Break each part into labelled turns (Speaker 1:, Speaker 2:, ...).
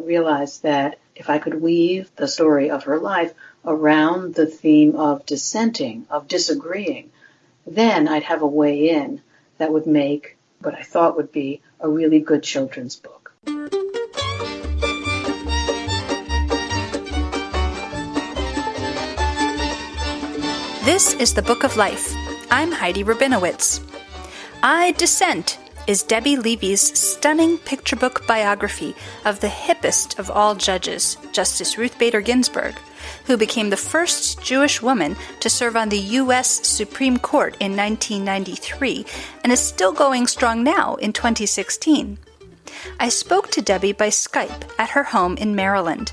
Speaker 1: realized that if I could weave the story of her life around the theme of dissenting, of disagreeing, then I'd have a way in that would make what I thought would be a really good children's book.
Speaker 2: This is the Book of Life. I'm Heidi Rabinowitz. Dissent is Debbie Levy's stunning picture book biography of the hippest of all judges, Justice Ruth Bader Ginsburg, who became the first Jewish woman to serve on the U.S. Supreme Court in 1993 and is still going strong now in 2016. I spoke to Debbie by Skype at her home in Maryland.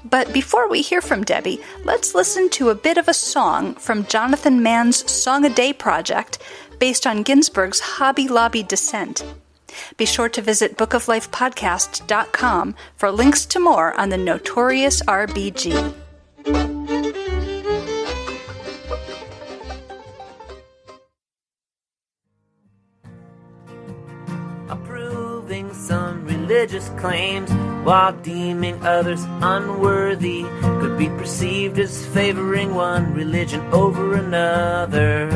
Speaker 2: But before we hear from Debbie, let's listen to a bit of a song from Jonathan Mann's Song a Day project based on Ginsburg's Hobby Lobby Dissent. Be sure to visit bookoflifepodcast.com for links to more on the notorious RBG.
Speaker 3: Approving some religious claims while deeming others unworthy could be perceived as favoring one religion over another.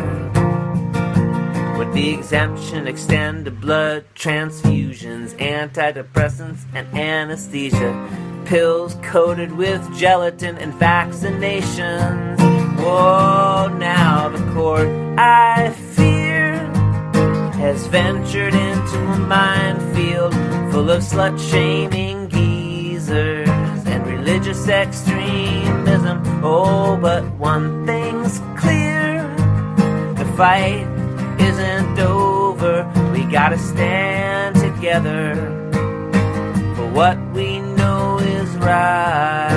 Speaker 3: Would the exemption extend to blood transfusions, antidepressants, and anesthesia, pills coated with gelatin, and vaccinations? Whoa, now the court, I fear, has ventured into a minefield full of slut-shaming geezers and religious extremism. Oh, but one thing's clear, the fight isn't over. We gotta stand together for what we know is right.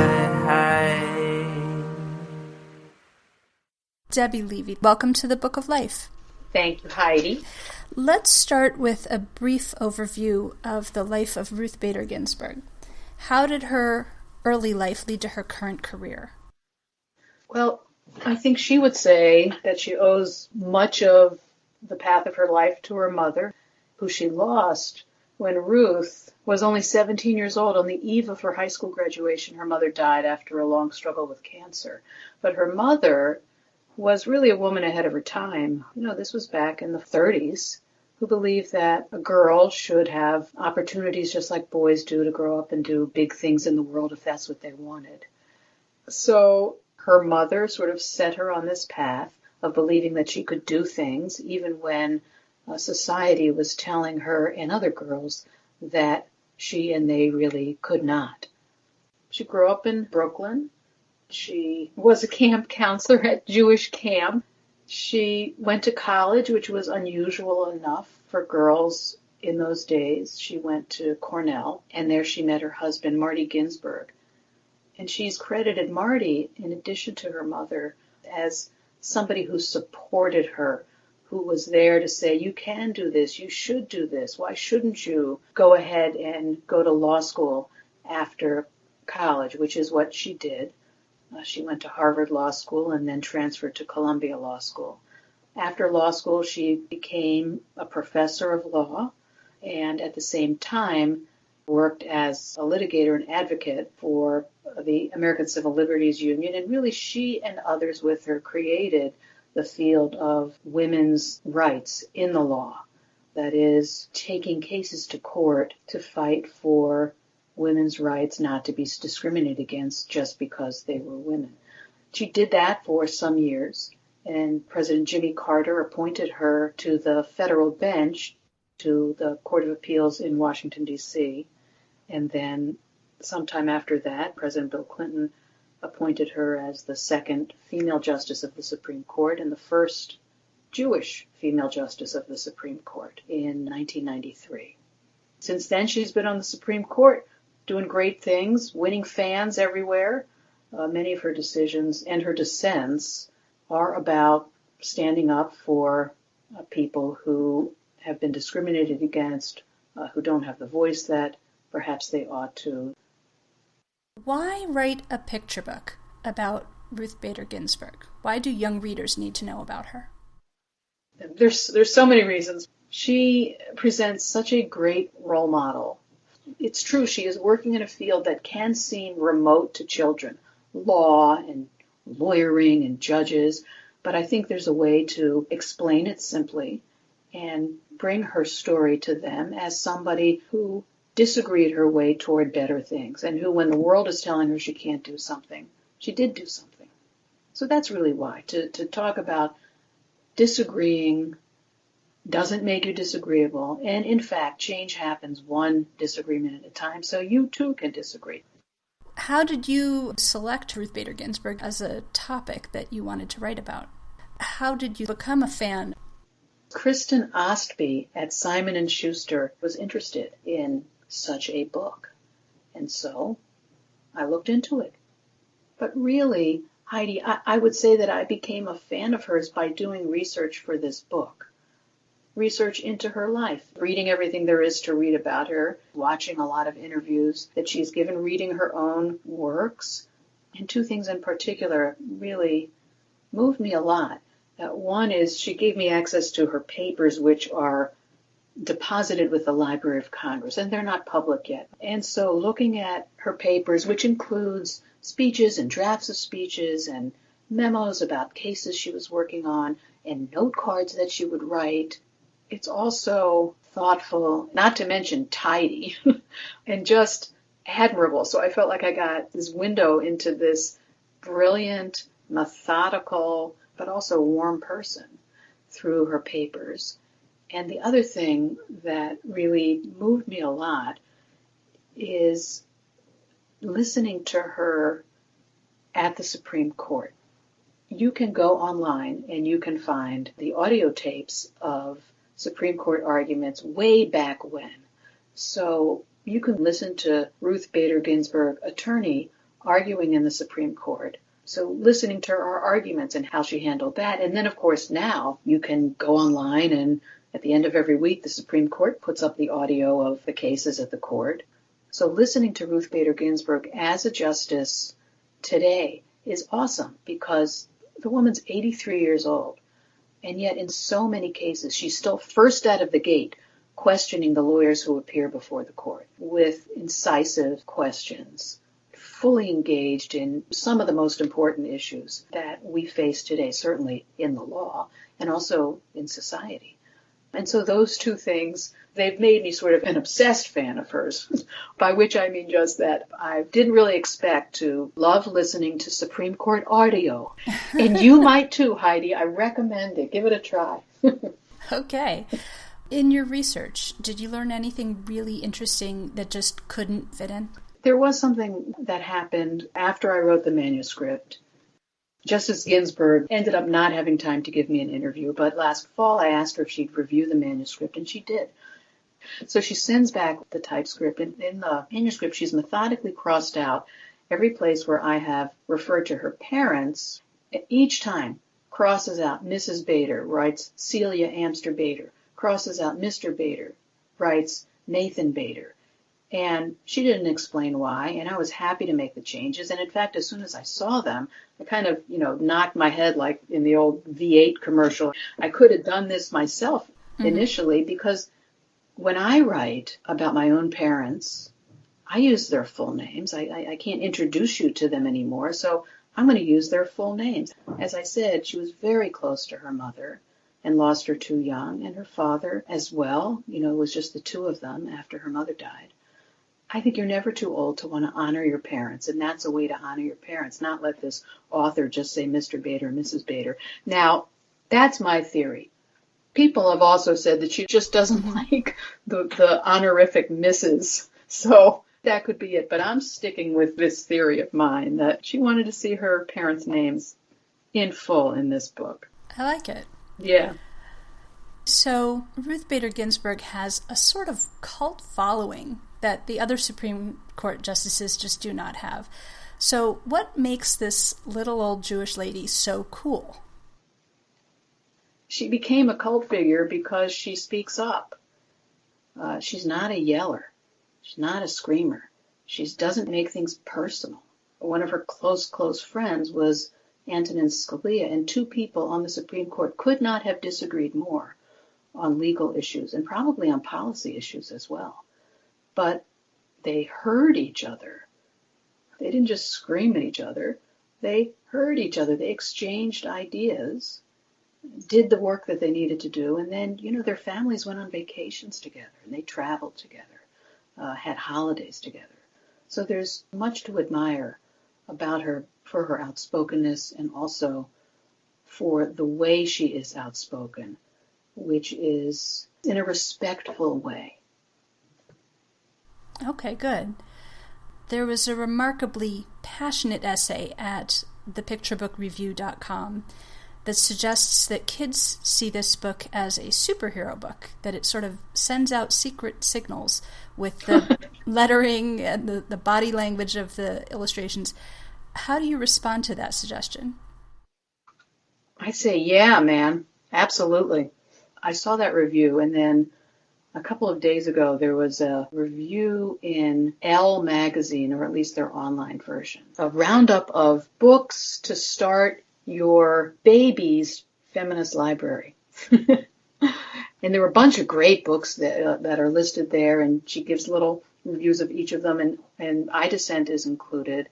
Speaker 2: Debbie Levy, welcome to the Book of Life.
Speaker 1: Thank you, Heidi.
Speaker 2: Let's start with a brief overview of the life of Ruth Bader Ginsburg. How did her early life lead to her current career?
Speaker 1: Well, I think she would say that she owes much of the path of her life to her mother, who she lost when Ruth was only 17 years old. On the eve of her high school graduation, her mother died after a long struggle with cancer. But her mother was really a woman ahead of her time. This was back in the 30s, who believed that a girl should have opportunities just like boys do to grow up and do big things in the world if that's what they wanted. So her mother sort of set her on this path of believing that she could do things even when society was telling her and other girls that she and they really could not. She grew up in Brooklyn. She was a camp counselor at Jewish camp. She went to college, which was unusual enough for girls in those days. She went to Cornell, and there she met her husband, Marty Ginsburg. And she's credited Marty, in addition to her mother, as somebody who supported her, who was there to say, you can do this, you should do this, why shouldn't you go ahead and go to law school after college, which is what she did. She went to Harvard Law School and then transferred to Columbia Law School. After law school, she became a professor of law and at the same time worked as a litigator and advocate for the American Civil Liberties Union. And really, she and others with her created the field of women's rights in the law. That is, taking cases to court to fight for women's rights not to be discriminated against just because they were women. She did that for some years, and President Jimmy Carter appointed her to the federal bench, to the Court of Appeals in Washington, D.C., and then sometime after that, President Bill Clinton appointed her as the second female justice of the Supreme Court and the first Jewish female justice of the Supreme Court in 1993. Since then, she's been on the Supreme Court doing great things, winning fans everywhere. Many of her decisions and her dissents are about standing up for people who have been discriminated against, who don't have the voice that perhaps they ought to.
Speaker 2: Why write a picture book about Ruth Bader Ginsburg? Why do young readers need to know about her?
Speaker 1: There's so many reasons. She presents such a great role model it's true, she is working in a field that can seem remote to children, law and lawyering and judges, but I think there's a way to explain it simply and bring her story to them as somebody who disagreed her way toward better things, and who, when the world is telling her she can't do something, she did do something. So that's really why. To talk about disagreeing doesn't make you disagreeable, and in fact, change happens one disagreement at a time, so you too can disagree.
Speaker 2: How did you select Ruth Bader Ginsburg as a topic that you wanted to write about? How did you become a fan?
Speaker 1: Kristen Ostby at Simon & Schuster was interested in such a book, and so I looked into it. But really, Heidi, I would say that I became a fan of hers by doing research for this book. Research into her life, reading everything there is to read about her, watching a lot of interviews that she's given, reading her own works. And two things in particular really moved me a lot. One is she gave me access to her papers, which are deposited with the Library of Congress, and they're not public yet. And so looking at her papers, which includes speeches and drafts of speeches and memos about cases she was working on and note cards that she would write, it's also thoughtful, not to mention tidy, and just admirable. So I felt like I got this window into this brilliant, methodical, but also warm person through her papers. And the other thing that really moved me a lot is listening to her at the Supreme Court. You can go online and you can find the audio tapes of Supreme Court arguments way back when. So you can listen to Ruth Bader Ginsburg, attorney, arguing in the Supreme Court. So listening to her arguments and how she handled that. And then, of course, now you can go online, and at the end of every week, the Supreme Court puts up the audio of the cases at the court. So listening to Ruth Bader Ginsburg as a justice today is awesome, because the woman's 83 years old. And yet in so many cases, she's still first out of the gate questioning the lawyers who appear before the court with incisive questions, fully engaged in some of the most important issues that we face today, certainly in the law and also in society. And so those two things, they've made me sort of an obsessed fan of hers, by which I mean just that I didn't really expect to love listening to Supreme Court audio. And you might too, Heidi. I recommend it. Give it a try.
Speaker 2: Okay. In your research, did you learn anything really interesting that just couldn't fit in?
Speaker 1: There was something that happened after I wrote the manuscript. Justice Ginsburg ended up not having time to give me an interview, but last fall I asked her if she'd review the manuscript, and she did. So she sends back the typescript, and in the manuscript she's methodically crossed out every place where I have referred to her parents. Each time crosses out Mrs. Bader, writes Celia Amster Bader, crosses out Mr. Bader, writes Nathan Bader. And she didn't explain why, and I was happy to make the changes. And in fact, as soon as I saw them, I kind of, knocked my head like in the old V8 commercial. I could have done this myself initially, because when I write about my own parents, I use their full names. I can't introduce you to them anymore, so I'm going to use their full names. As I said, she was very close to her mother and lost her too young, and her father as well. It was just the two of them after her mother died. I think you're never too old to want to honor your parents, and that's a way to honor your parents, not let this author just say Mr. Bader, Mrs. Bader. Now, that's my theory. People have also said that she just doesn't like the honorific Mrs., so that could be it. But I'm sticking with this theory of mine, that she wanted to see her parents' names in full in this book.
Speaker 2: I like it.
Speaker 1: Yeah.
Speaker 2: So Ruth Bader Ginsburg has a sort of cult following that the other Supreme Court justices just do not have. So what makes this little old Jewish lady so cool?
Speaker 1: She became a cult figure because she speaks up. She's not a yeller. She's not a screamer. She doesn't make things personal. One of her close friends was Antonin Scalia, and two people on the Supreme Court could not have disagreed more on legal issues and probably on policy issues as well. But they heard each other. They didn't just scream at each other. They heard each other. They exchanged ideas, did the work that they needed to do, and then, their families went on vacations together, and they traveled together, had holidays together. So there's much to admire about her for her outspokenness and also for the way she is outspoken, which is in a respectful way.
Speaker 2: Okay, good. There was a remarkably passionate essay at thepicturebookreview.com that suggests that kids see this book as a superhero book, that it sort of sends out secret signals with the lettering and the body language of the illustrations. How do you respond to that suggestion?
Speaker 1: I say, yeah, man, absolutely. I saw that review, and then a couple of days ago there was a review in Elle magazine, or at least their online version, a roundup of books to start your baby's feminist library. And there were a bunch of great books that are listed there, and she gives little reviews of each of them, and I Dissent is included.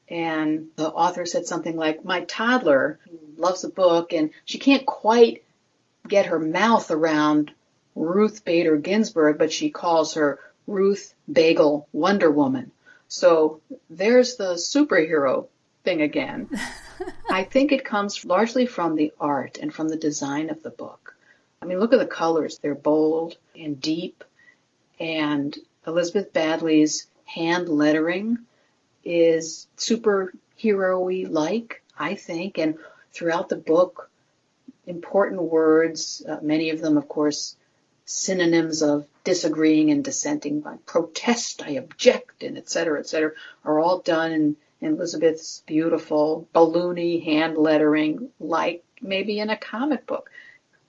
Speaker 1: And the author said something like, my toddler loves the book, and she can't quite get her mouth around Ruth Bader Ginsburg, but she calls her Ruth Bagel Wonder Woman. So there's the superhero thing again. I think it comes largely from the art and from the design of the book. I mean, look at the colors. They're bold and deep, and Elizabeth Badley's hand lettering is superhero-y like, I think, and throughout the book, important words, many of them, of course, synonyms of disagreeing and dissenting, I protest, I object, and et cetera, are all done in Elizabeth's beautiful, balloony hand lettering, like maybe in a comic book.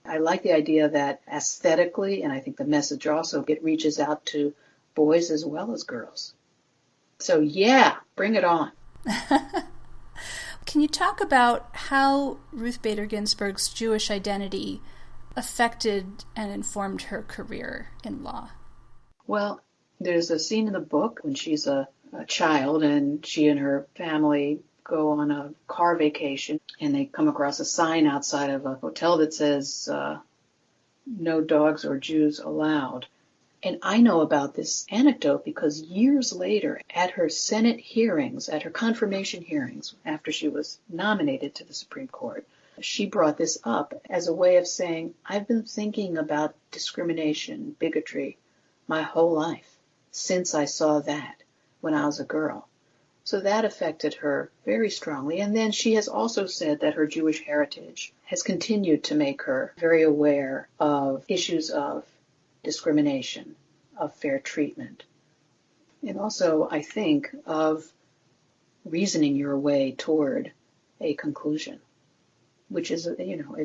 Speaker 1: I like the idea that aesthetically, and I think the message also, it reaches out to boys as well as girls. So yeah, bring it on.
Speaker 2: Can you talk about how Ruth Bader Ginsburg's Jewish identity affected and informed her career in law?
Speaker 1: Well, there's a scene in the book when she's a child and she and her family go on a car vacation and they come across a sign outside of a hotel that says, no dogs or Jews allowed. And I know about this anecdote because years later at her Senate hearings, at her confirmation hearings, after she was nominated to the Supreme Court, she brought this up as a way of saying, I've been thinking about discrimination, bigotry, my whole life, since I saw that when I was a girl. So that affected her very strongly. And then she has also said that her Jewish heritage has continued to make her very aware of issues of discrimination, of fair treatment. And also, I think, of reasoning your way toward a conclusion, which is, a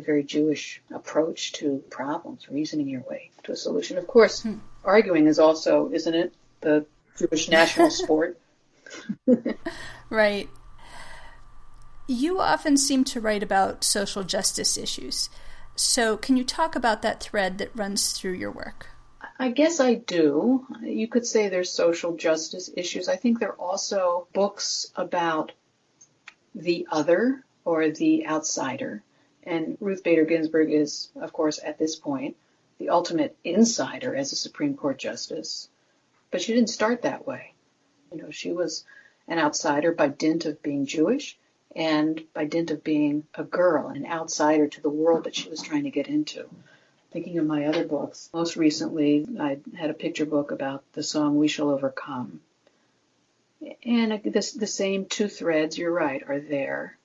Speaker 1: very Jewish approach to problems, reasoning your way to a solution. Of course, arguing is also, isn't it, the Jewish national sport?
Speaker 2: Right. You often seem to write about social justice issues. So can you talk about that thread that runs through your work?
Speaker 1: I guess I do. You could say there's social justice issues. I think there are also books about the other or the outsider. And Ruth Bader Ginsburg is, of course, at this point, the ultimate insider as a Supreme Court justice. But she didn't start that way. She was an outsider by dint of being Jewish and by dint of being a girl, an outsider to the world that she was trying to get into. Thinking of my other books, most recently I had a picture book about the song We Shall Overcome. And the same two threads, you're right, are there.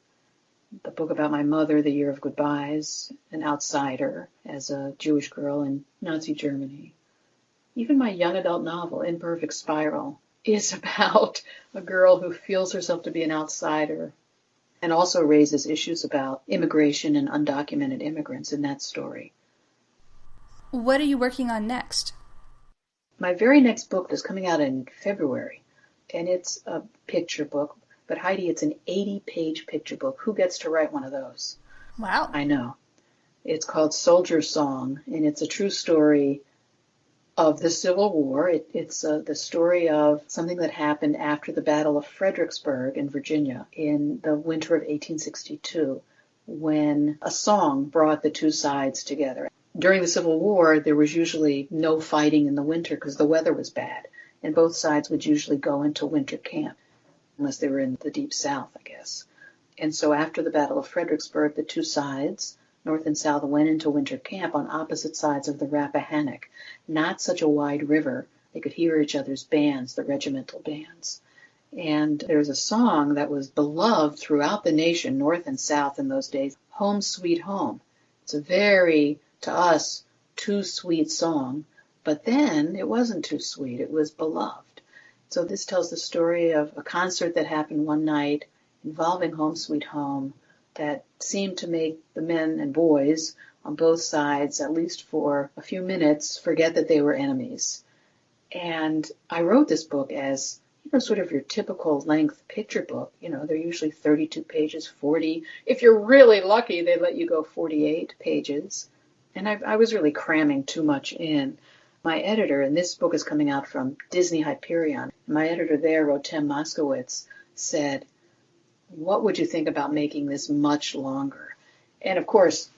Speaker 1: The book about my mother, The Year of Goodbyes, an outsider as a Jewish girl in Nazi Germany. Even my young adult novel, Imperfect Spiral, is about a girl who feels herself to be an outsider and also raises issues about immigration and undocumented immigrants in that story.
Speaker 2: What are you working on next?
Speaker 1: My very next book is coming out in February, and it's a picture book. But Heidi, it's an 80-page picture book. Who gets to write one of those?
Speaker 2: Wow.
Speaker 1: I know. It's called Soldier Song, and it's a true story of the Civil War. It's the story of something that happened after the Battle of Fredericksburg in Virginia in the winter of 1862, when a song brought the two sides together. During the Civil War, there was usually no fighting in the winter because the weather was bad, and both sides would usually go into winter camp, unless they were in the Deep South, I guess. And so after the Battle of Fredericksburg, the two sides, North and South, went into winter camp on opposite sides of the Rappahannock. Not such a wide river. They could hear each other's bands, the regimental bands. And there's a song that was beloved throughout the nation, North and South in those days, Home Sweet Home. It's a very, to us, too sweet song, but then it wasn't too sweet. It was beloved. So this tells the story of a concert that happened one night involving Home Sweet Home that seemed to make the men and boys on both sides, at least for a few minutes, forget that they were enemies. And I wrote this book as, sort of your typical length picture book. They're usually 32 pages, 40. If you're really lucky, they let you go 48 pages. And I was really cramming too much in. My editor, and this book is coming out from Disney Hyperion, my editor there, Rotem Moskowitz, said, what would you think about making this much longer? And of course,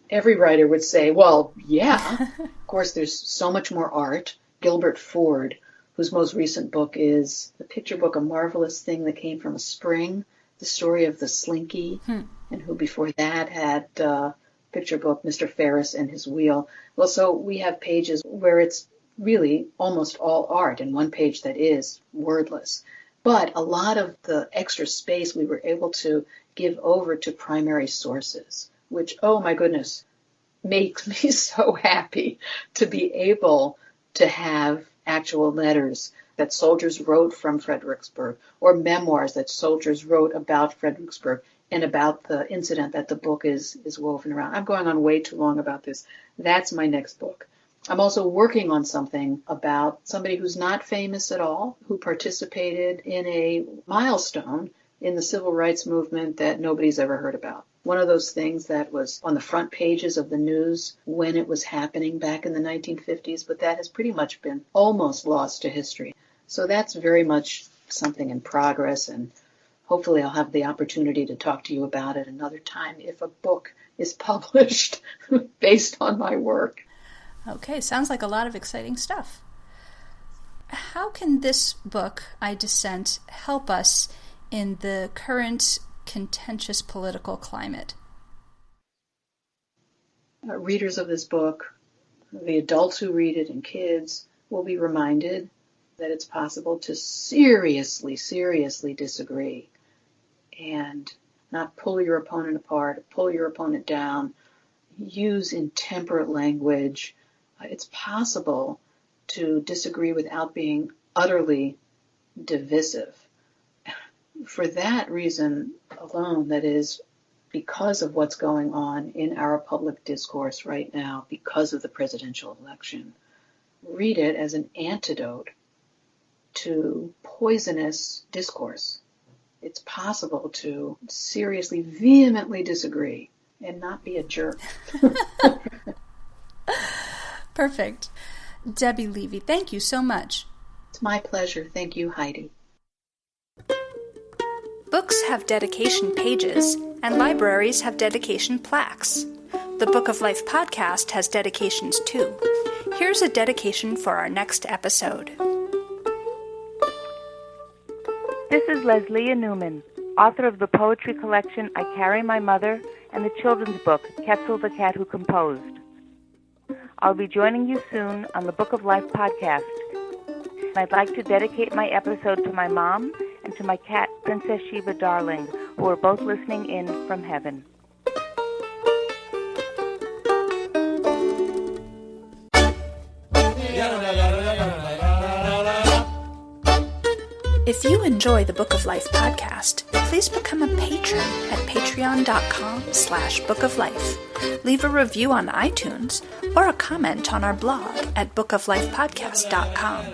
Speaker 1: every writer would say, well, yeah. Of course, there's so much more art. Gilbert Ford, whose most recent book is the picture book, A Marvelous Thing That Came from a Spring, the story of the Slinky, and who before that had picture book, Mr. Ferris and His Wheel. Well, so we have pages where it's really almost all art, and one page that is wordless. But a lot of the extra space we were able to give over to primary sources, which, oh my goodness, makes me so happy to be able to have actual letters that soldiers wrote from Fredericksburg, or memoirs that soldiers wrote about Fredericksburg and about the incident that the book is woven around. I'm going on way too long about this. That's my next book. I'm also working on something about somebody who's not famous at all, who participated in a milestone in the civil rights movement that nobody's ever heard about. One of those things that was on the front pages of the news when it was happening back in the 1950s, but that has pretty much been almost lost to history. So that's very much something in progress, and hopefully I'll have the opportunity to talk to you about it another time if a book is published based on my work.
Speaker 2: Okay, sounds like a lot of exciting stuff. How can this book, I Dissent, help us in the current contentious political climate?
Speaker 1: Readers of this book, the adults who read it and kids, will be reminded that it's possible to seriously disagree and not pull your opponent apart, pull your opponent down, use intemperate language. It's possible to disagree without being utterly divisive. For that reason alone, that is, because of what's going on in our public discourse right now, because of the presidential election, read it as an antidote to poisonous discourse. It's possible to seriously, vehemently disagree and not be a jerk.
Speaker 2: Perfect. Debbie Levy, thank you so much.
Speaker 1: It's my pleasure. Thank you, Heidi.
Speaker 2: Books have dedication pages, and libraries have dedication plaques. The Book of Life podcast has dedications too. Here's a dedication for our next episode.
Speaker 4: This is Leslia Newman, author of the poetry collection I Carry My Mother and the children's book Quetzal the Cat Who Composed. I'll be joining you soon on the Book of Life podcast. I'd like to dedicate my episode to my mom and to my cat, Princess Sheba Darling, who are both listening in from heaven.
Speaker 2: If you enjoy the Book of Life podcast, please become a patron at patreon.com/bookoflife. Leave a review on iTunes or a comment on our blog at bookoflifepodcast.com.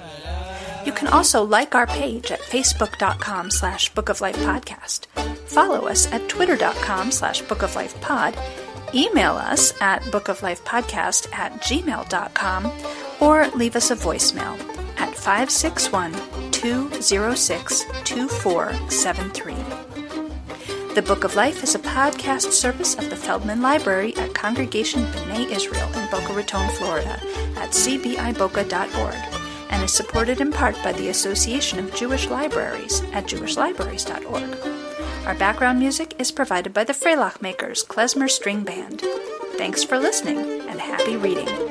Speaker 2: You can also like our page at facebook.com/bookoflifepodcast. Follow us at twitter.com/bookoflifepod. Email us at bookoflifepodcast@gmail.com or leave us a voicemail at 561-206-2473. The Book of Life is a podcast service of the Feldman Library at Congregation B'nai Israel in Boca Raton, Florida, at cbiboca.org, and is supported in part by the Association of Jewish Libraries at jewishlibraries.org. Our background music is provided by the Freilach Makers Klezmer String Band. Thanks for listening, and happy reading.